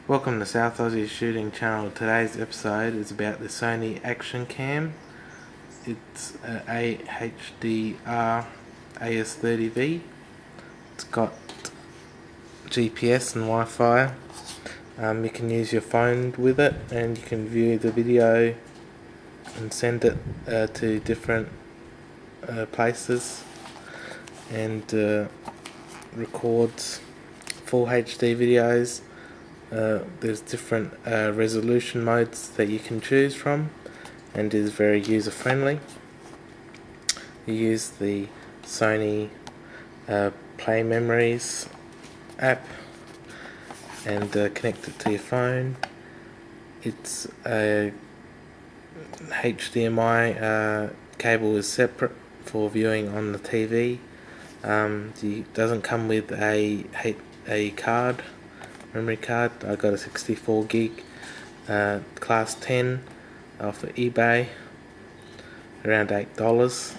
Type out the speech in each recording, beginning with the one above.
Welcome to South Aussie Shooting Channel. Today's episode is about the Sony Action Cam. It's a HDR AS30V. It's got GPS and Wi-Fi. You can use your phone with it, and you can view the video and send it to different places, and records full HD videos. There's different resolution modes that you can choose from, and is very user friendly. You use the Sony Play Memories app and connect it to your phone. It's a HDMI cable is separate for viewing on the TV. It doesn't come with a memory card. I got a 64 gig class 10 off of eBay, around $8.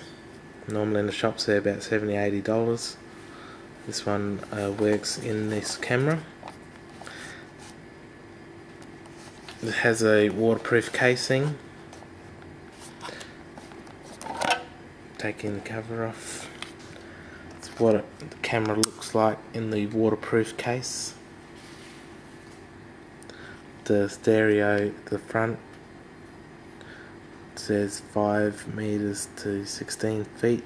Normally in the shops they're about $70-80. This one works in this camera. It has a waterproof casing. Taking the cover off, it's what the camera looks like in the waterproof case. The stereo at the front says 5 meters to 16 feet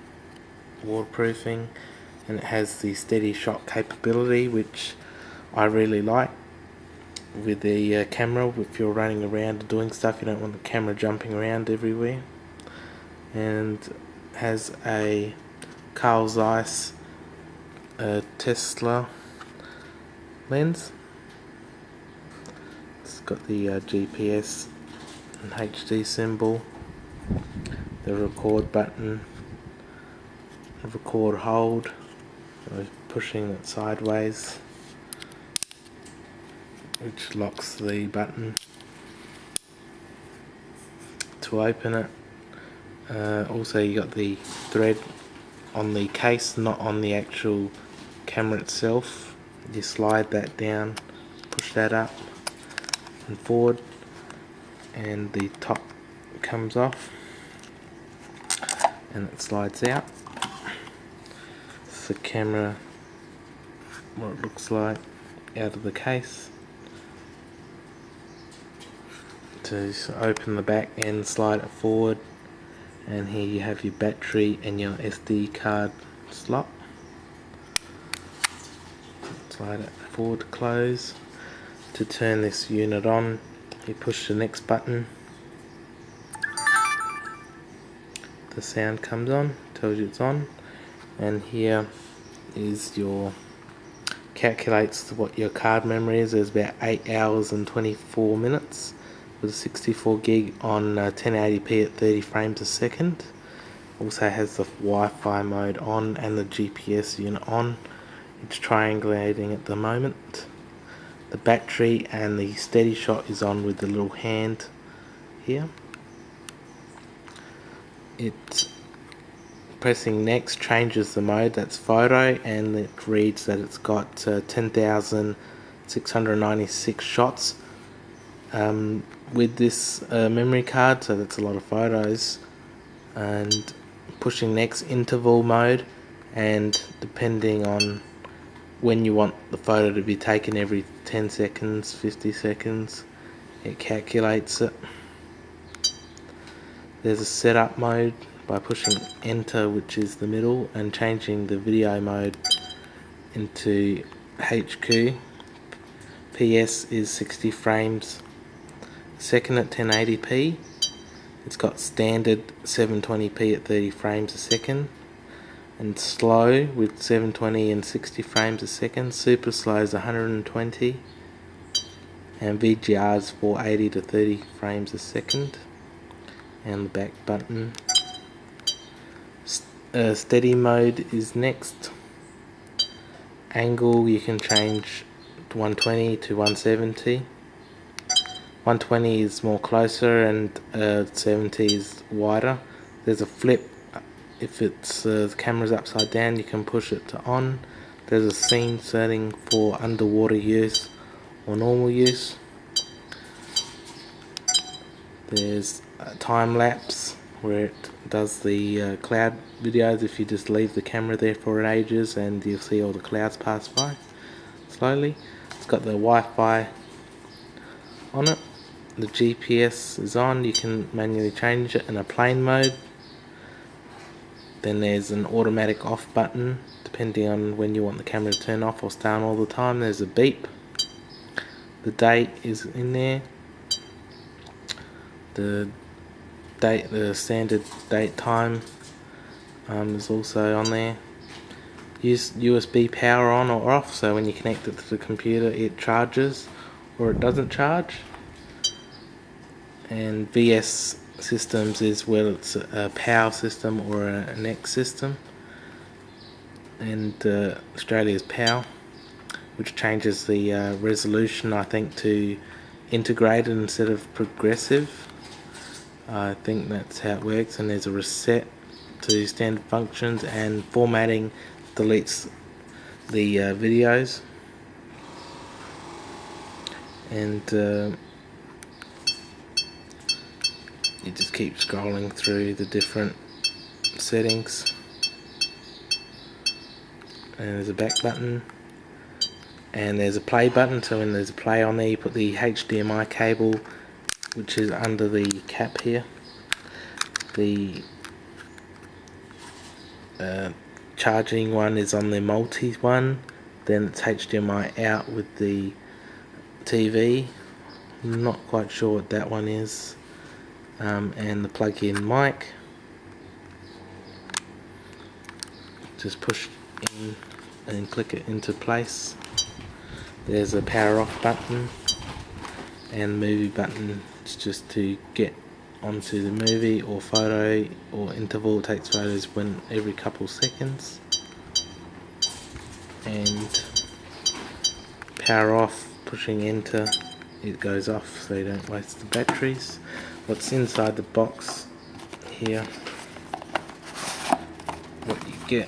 waterproofing, and it has the steady shot capability, which I really like with the camera. If you're running around and doing stuff, you don't want the camera jumping around everywhere. And has a Carl Zeiss Tesla lens. It's got the GPS and HD symbol, the record button, record hold, pushing it sideways, which locks the button to open it. Also you got the thread on the case, not on the actual camera itself. You slide that down, push that up and forward, and the top comes off and it slides out. It's the camera, what it looks like out of the case. To open the back and slide it forward, and here you have your battery and your SD card slot. Slide it forward to close. To turn this unit on, you push the next button. The sound comes on, tells you it's on, and here is your calculates what your card memory is. There's about 8 hours and 24 minutes. With a 64 gig on 1080p at 30 frames a second. Also has the Wi-Fi mode on and the GPS unit on. It's triangulating at the moment. The battery and the steady shot is on with the little hand here. It's pressing next changes the mode, that's photo, and it reads that it's got 10,696 shots with this memory card, so that's a lot of photos. And pushing next, interval mode, and depending on when you want the photo to be taken, every 10 seconds, 50 seconds, it calculates it. There's a setup mode by pushing enter, which is the middle, and changing the video mode into HQ. PS is 60 frames second at 1080p. It's got standard 720p at 30 frames a second, and slow with 720 and 60 frames a second. Super slow is 120, and VGR is 480 to 30 frames a second. And the back button. Steady mode is next. Angle you can change to 120 to 170. 120 is more closer, and 70 is wider. There's a flip. If it's the camera's upside down, you can push it to on. There's a scene setting for underwater use or normal use. There's a time lapse where it does the cloud videos if you just leave the camera there for ages, and you'll see all the clouds pass by slowly. It's got the Wi-Fi on it. The GPS is on. You can manually change it in a plane mode. Then there's an automatic off button depending on when you want the camera to turn off or stay on all the time. There's a beep. The date is in there. The standard date time is also on there. Use USB power on or off, so when you connect it to the computer it charges or it doesn't charge. And VS systems is whether it's a PAL system or a NEC system, and Australia's PAL, which changes the resolution, I think, to integrated instead of progressive. I think that's how it works. And there's a reset to standard functions, and formatting deletes the videos. And you just keep scrolling through the different settings. And there's a back button, and there's a play button, so when there's a play on there you put the HDMI cable, which is under the cap here. The charging one is on the multi one, then it's HDMI out with the TV. I'm not quite sure what that one is. And the plug-in mic. Just push in and click it into place. There's a power off button, and movie button is just to get onto the movie or photo or interval. It takes photos every couple seconds. And power off, pushing enter, it goes off so you don't waste the batteries. What's inside the box here, what you get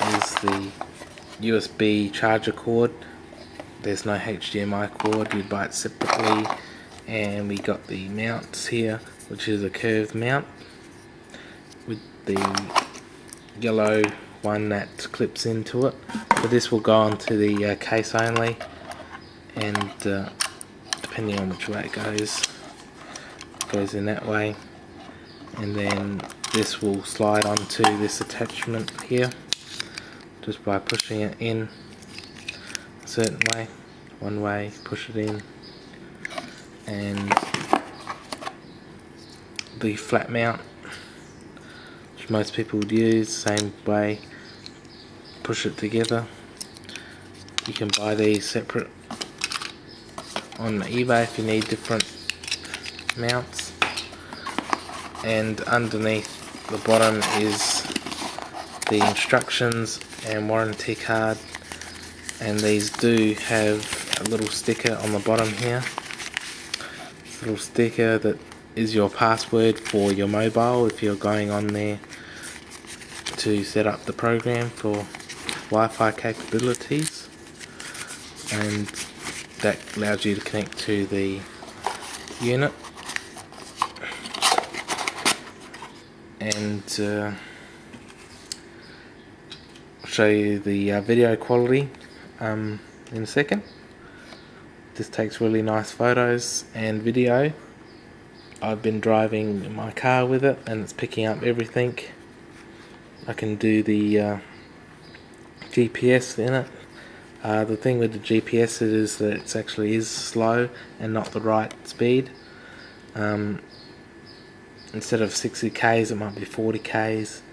is the USB charger cord. There's no HDMI cord, you'd buy it separately. And we got the mounts here, which is a curved mount with the yellow one that clips into it. So this will go onto the case only, and depending on which way it goes in that way. And then this will slide onto this attachment here just by pushing it in a certain way. One way, push it in. And the flat mount, which most people would use, same way, push it together. You can buy these separate on eBay if you need different mounts. And underneath the bottom is the instructions and warranty card, and these do have a little sticker on the bottom here. This little sticker that is your password for your mobile if you're going on there to set up the program for Wi-Fi capabilities, and that allows you to connect to the unit. And I'll show you the video quality in a second. This takes really nice photos and video. I've been driving my car with it and it's picking up everything. I can do the GPS in it. The thing with the GPS is that it actually is slow and not the right speed. Instead of 60 k's it might be 40 k's.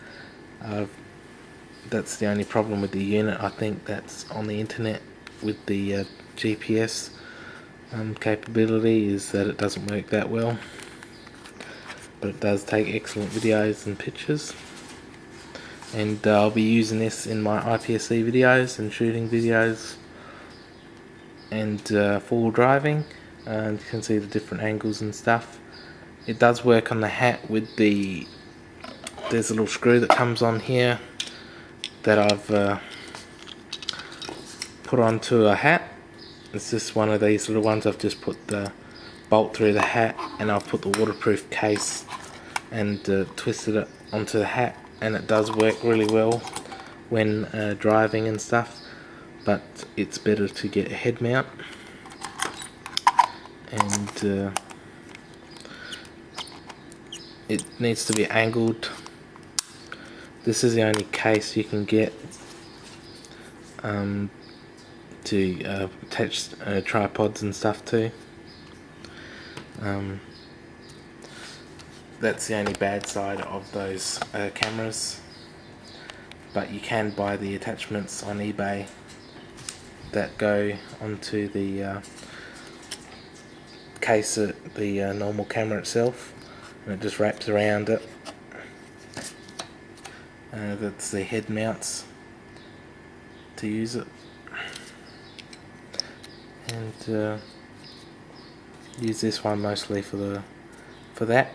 That's the only problem with the unit, I think, that's on the internet with the GPS capability, is that it doesn't work that well, but it does take excellent videos and pictures. And I'll be using this in my IPSC videos and shooting videos and full driving, and you can see the different angles and stuff. It does work on the hat with there's a little screw that comes on here that I've put onto a hat. It's just one of these little ones. I've just put the bolt through the hat, and I've put the waterproof case and twisted it onto the hat, and it does work really well when driving and stuff, but it's better to get a head mount. And it needs to be angled. This is the only case you can get to attach tripods and stuff to. That's the only bad side of those cameras, but you can buy the attachments on eBay that go onto the case of the normal camera itself, and it just wraps around it. That's the head mounts to use it, and use this one mostly for that.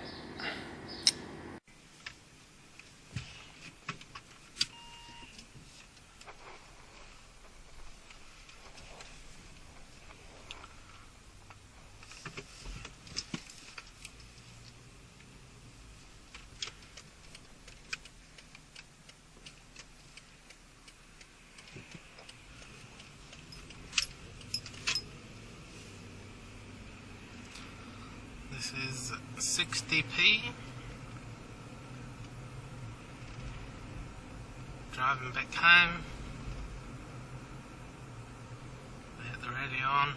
This is 60p. Driving back home. I had the radio on.